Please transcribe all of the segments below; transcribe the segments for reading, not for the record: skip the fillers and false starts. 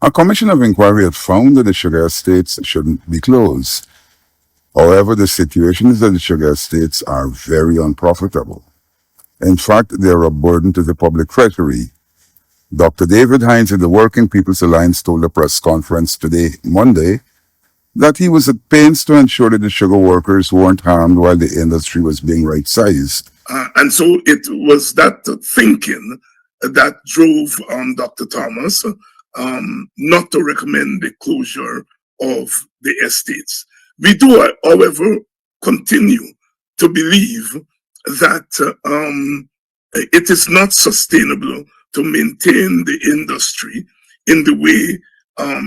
A commission of inquiry had found that the sugar estates shouldn't be closed. However, the situation is that the sugar estates are very unprofitable. In fact, they are a burden to the public treasury. Dr. David Hinds of the Working People's Alliance told a press conference today, Monday, that he was at pains to ensure that the sugar workers weren't harmed while the industry was being right-sized. And so it was that thinking that drove Dr. Thomas not to recommend the closure of the estates. We do, however, continue to believe that it is not sustainable to maintain the industry in the way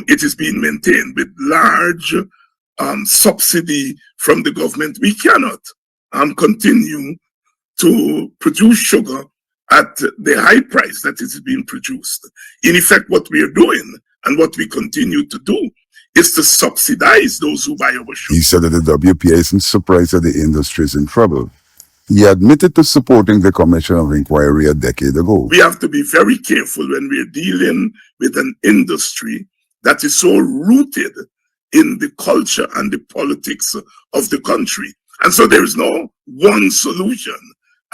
it is being maintained with large subsidy from the government. We cannot continue to produce sugar at the high price that it is being produced. In effect, what we are doing and what we continue to do is to subsidize those who buy our sugar. He said that the WPA isn't surprised that the industry is in trouble. He admitted to supporting the Commission of Inquiry a decade ago. We have to be very careful when we are dealing with an industry that is so rooted in the culture and the politics of the country. And so there is no one solution.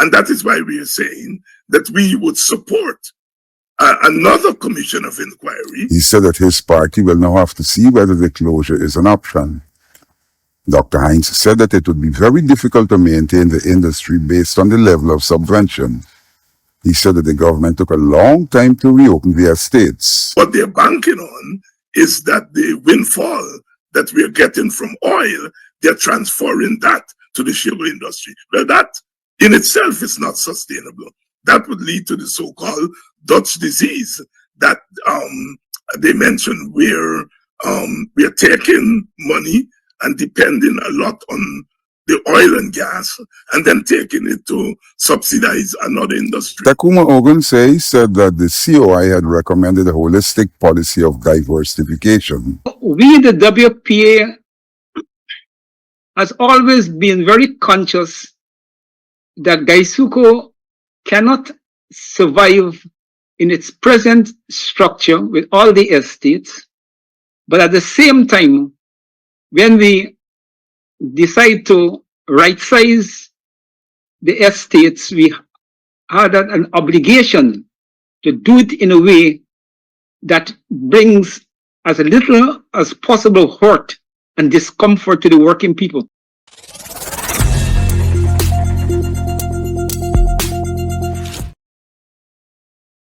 And that is why we are saying that we would support another commission of inquiry. He said that his party will now have to see whether the closure is an option. Dr. Hinds said that it would be very difficult to maintain the industry based on the level of subvention. He said that the government took a long time to reopen the estates. What they're banking on is that the windfall that we're getting from oil, they're transferring that to the sugar industry. Well, that in itself is not sustainable. That would lead to the so-called Dutch disease that they mentioned, where we are taking money and depending a lot on the oil and gas, and then taking it to subsidize another industry. Takuma Ogunsei said that the COI had recommended a holistic policy of diversification. We, the WPA, has always been very conscious that Gaisuco cannot survive in its present structure with all the estates, but at the same time, when we decide to right-size the estates, we had an obligation to do it in a way that brings as little as possible hurt and discomfort to the working people.